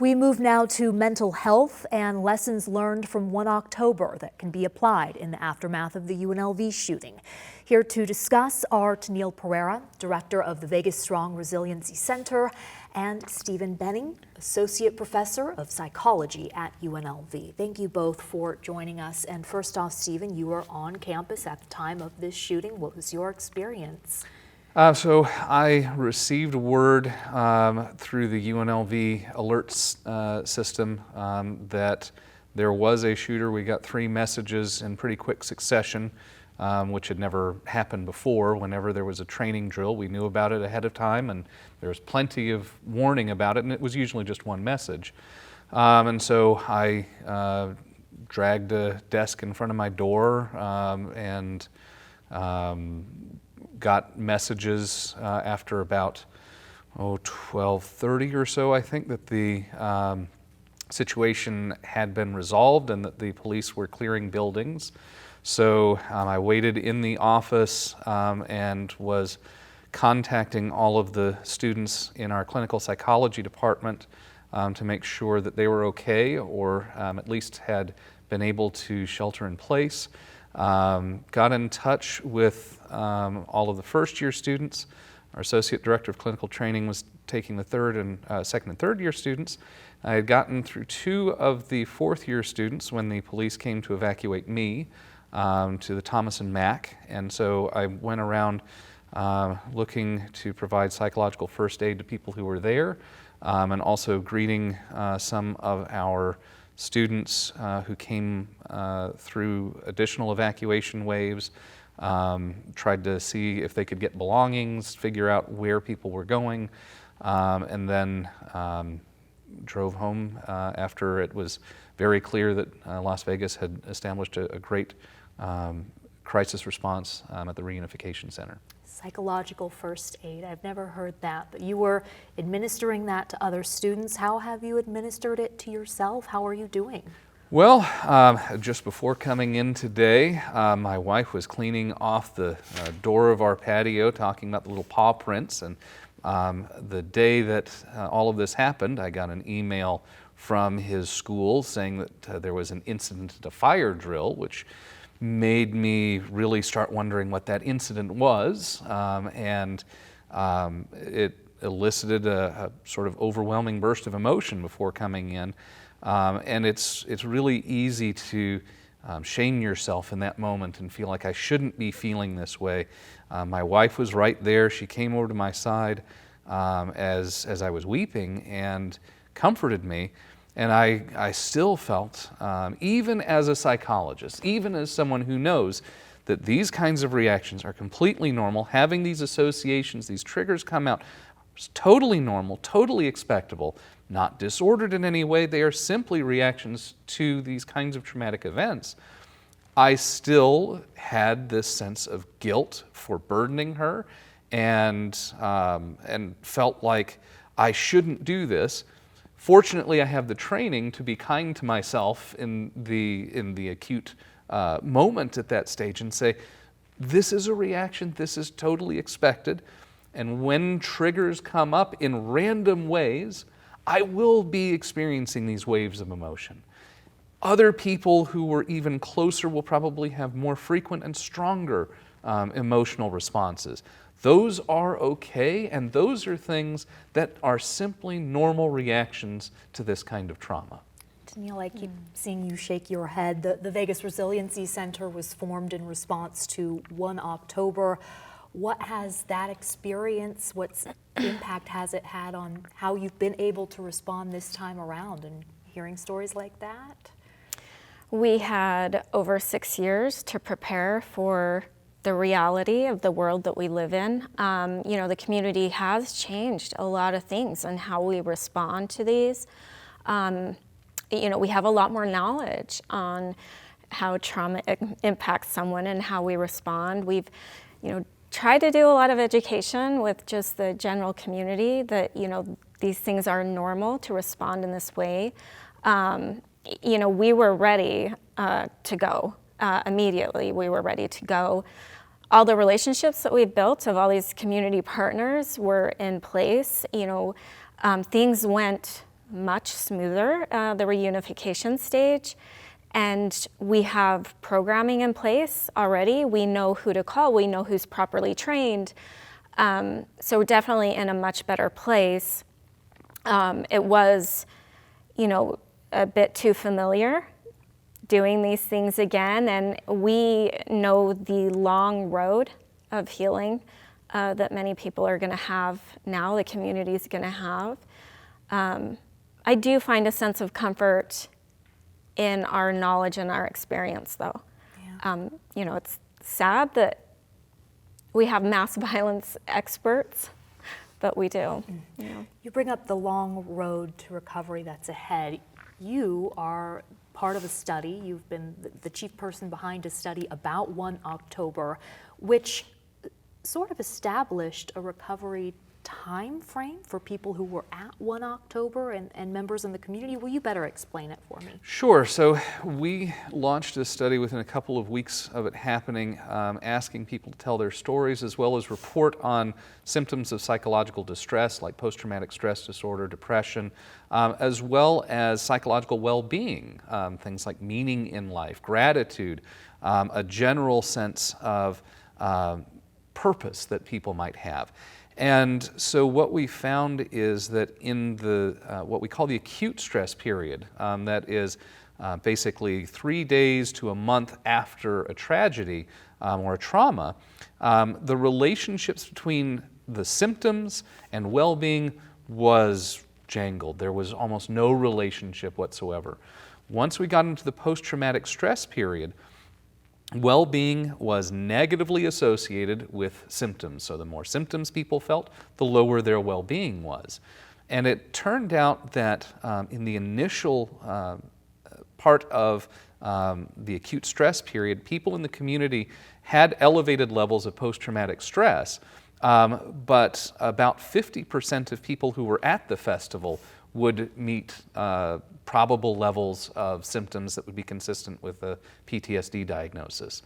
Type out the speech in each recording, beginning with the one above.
We move now to mental health and lessons learned from 1 October that can be applied in the aftermath of the UNLV shooting. Here to discuss are Tennille Pereira, Director of the Vegas Strong Resiliency Center, and Stephen Benning, Associate Professor of Psychology at UNLV. Thank you both for joining us. And first off, Stephen, you were on campus at the time of this shooting. What was your experience? So I received word through the UNLV alerts system that there was a shooter. We got 3 messages in pretty quick succession, which had never happened before. Whenever there was a training drill, we knew about it ahead of time, and there was plenty of warning about it, and it was usually just one message. And so I dragged a desk in front of my door and got messages after about 12:30 or so, I think, that the situation had been resolved and that the police were clearing buildings. So I waited in the office and was contacting all of the students in our clinical psychology department to make sure that they were okay, or at least had been able to shelter in place. Got in touch with all of the first-year students. Our Associate Director of Clinical Training was taking the second and third-year students. I had gotten through 2 of the fourth-year students when the police came to evacuate me to the Thomas and Mack, and so I went around looking to provide psychological first aid to people who were there, and also greeting some of our students who came through additional evacuation waves, tried to see if they could get belongings, figure out where people were going, and then drove home after it was very clear that Las Vegas had established a great crisis response at the reunification center. Psychological first aid, I've never heard that, but you were administering that to other students. How have you administered it to yourself? How are you doing? Well, just before coming in today, my wife was cleaning off the door of our patio, talking about the little paw prints, and the day that all of this happened, I got an email from his school saying that there was an incident at a fire drill, which made me really start wondering what that incident was, and it elicited a sort of overwhelming burst of emotion before coming in, and it's really easy to shame yourself in that moment and feel like I shouldn't be feeling this way. My wife was right there. She came over to my side as I was weeping and comforted me. And I still felt, even as a psychologist, even as someone who knows that these kinds of reactions are completely normal, having these associations, these triggers come out, is totally normal, totally expectable, not disordered in any way. They are simply reactions to these kinds of traumatic events. I still had this sense of guilt for burdening her and felt like I shouldn't do this. Fortunately, I have the training to be kind to myself in the acute moment at that stage and say, this is a reaction, this is totally expected, and when triggers come up in random ways, I will be experiencing these waves of emotion. Other people who were even closer will probably have more frequent and stronger emotional responses. Those are okay, and those are things that are simply normal reactions to this kind of trauma. Tennille, I keep seeing you shake your head. The Vegas Resiliency Center was formed in response to 1 October. What has that experience, what impact has it had on how you've been able to respond this time around, and hearing stories like that? We had over 6 years to prepare for the reality of the world that we live in. The community has changed a lot of things and how we respond to these. We have a lot more knowledge on how trauma impacts someone and how we respond. We've, tried to do a lot of education with just the general community that, these things are normal to respond in this way. We were ready to go. Immediately, we were ready to go. All the relationships that we've built of all these community partners were in place. Things went much smoother, the reunification stage. And we have programming in place already. We know who to call. We know who's properly trained. So we're definitely in a much better place. It was, a bit too familiar doing these things again. And we know the long road of healing that many people are going to have now, the community is going to have. I do find a sense of comfort in our knowledge and our experience, though. Yeah. It's sad that we have mass violence experts, but we do. You bring up the long road to recovery that's ahead. You are part of a study. You've been the chief person behind a study about 1 October, which sort of established a recovery time frame for people who were at 1 October and members in the community. Will you better explain it for me? Sure. So we launched this study within a couple of weeks of it happening, asking people to tell their stories as well as report on symptoms of psychological distress like post-traumatic stress disorder, depression, as well as psychological well-being, things like meaning in life, gratitude, a general sense of purpose that people might have. And so what we found is that in the what we call the acute stress period, that is basically 3 days to a month after a tragedy or a trauma, the relationships between the symptoms and well-being was jangled. There was almost no relationship whatsoever. Once we got into the post-traumatic stress period, well-being was negatively associated with symptoms. So the more symptoms people felt, the lower their well-being was. And it turned out that in the initial part of the acute stress period, people in the community had elevated levels of post-traumatic stress, but about 50% of people who were at the festival would meet probable levels of symptoms that would be consistent with a PTSD diagnosis.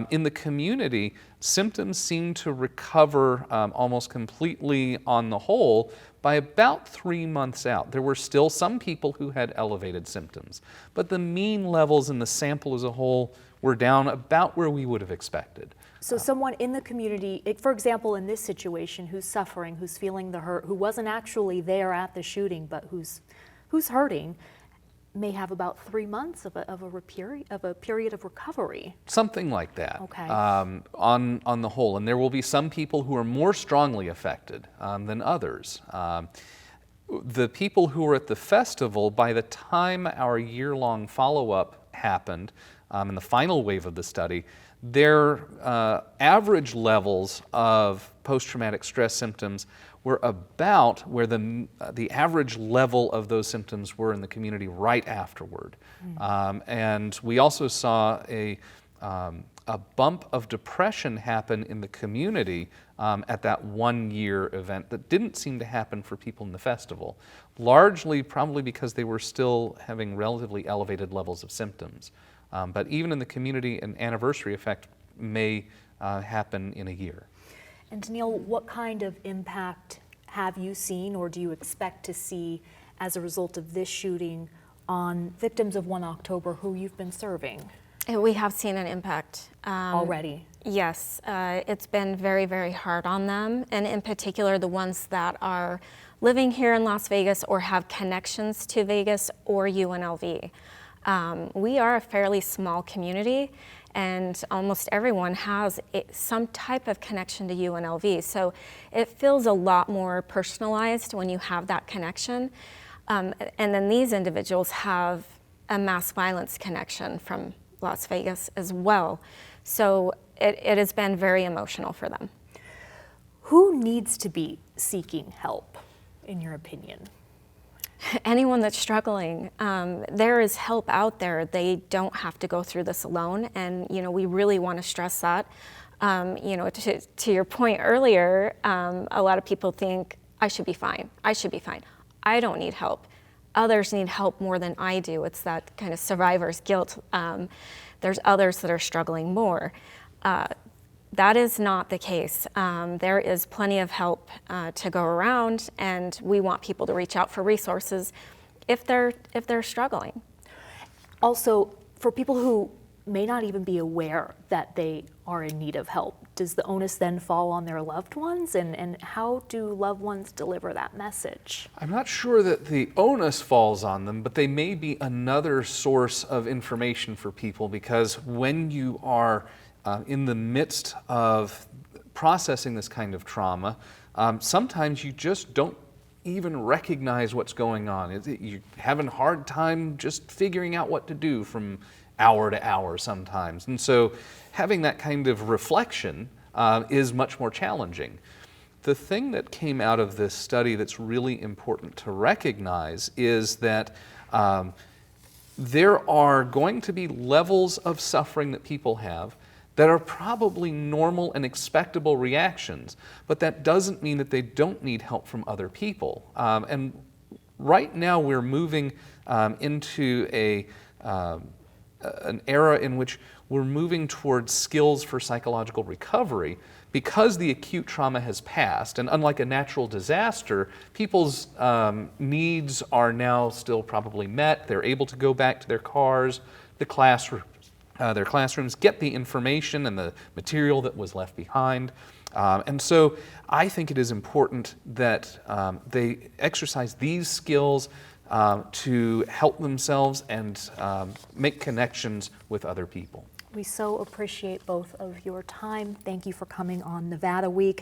In the community, symptoms seemed to recover almost completely on the whole by about 3 months out. There were still some people who had elevated symptoms, but the mean levels in the sample as a whole were down about where we would have expected. So someone in the community, for example, in this situation, who's suffering, who's feeling the hurt, who wasn't actually there at the shooting, but who's hurting, may have about 3 months of a period of recovery. Something like that. Okay. On the whole, and there will be some people who are more strongly affected than others. The people who were at the festival, by the time our year-long follow-up happened, in the final wave of the study, their average levels of post-traumatic stress symptoms were about where the average level of those symptoms were in the community right afterward. And we also saw a bump of depression happen in the community at that 1-year event that didn't seem to happen for people in the festival, largely probably because they were still having relatively elevated levels of symptoms. But even in the community, an anniversary effect may happen in a year. And Tennille, what kind of impact have you seen or do you expect to see as a result of this shooting on victims of 1 October who you've been serving? We have seen an impact. Already? Yes, it's been very, very hard on them, and in particular the ones that are living here in Las Vegas or have connections to Vegas or UNLV. We are a fairly small community, and almost everyone has some type of connection to UNLV. So it feels a lot more personalized when you have that connection. And then these individuals have a mass violence connection from Las Vegas as well. So it has been very emotional for them. Who needs to be seeking help, in your opinion? Anyone that's struggling, there is help out there. They don't have to go through this alone, and we really want to stress that. To your point earlier, a lot of people think, I should be fine, I should be fine. I don't need help. Others need help more than I do. It's that kind of survivor's guilt. There's others that are struggling more. that is not the case. There is plenty of help to go around, and we want people to reach out for resources if they're struggling. Also, for people who may not even be aware that they are in need of help, does the onus then fall on their loved ones? And how do loved ones deliver that message? I'm not sure that the onus falls on them, but they may be another source of information for people, because when you are in the midst of processing this kind of trauma, sometimes you just don't even recognize what's going on. You're having a hard time just figuring out what to do from hour to hour sometimes. And so having that kind of reflection is much more challenging. The thing that came out of this study that's really important to recognize is that there are going to be levels of suffering that people have that are probably normal and expectable reactions, but that doesn't mean that they don't need help from other people. And right now we're moving into an era in which we're moving towards skills for psychological recovery, because the acute trauma has passed. And unlike a natural disaster, people's needs are now still probably met. They're able to go back to their cars, their classrooms, get the information and the material that was left behind. And so I think it is important that they exercise these skills to help themselves and make connections with other people. We so appreciate both of your time. Thank you for coming on Nevada Week.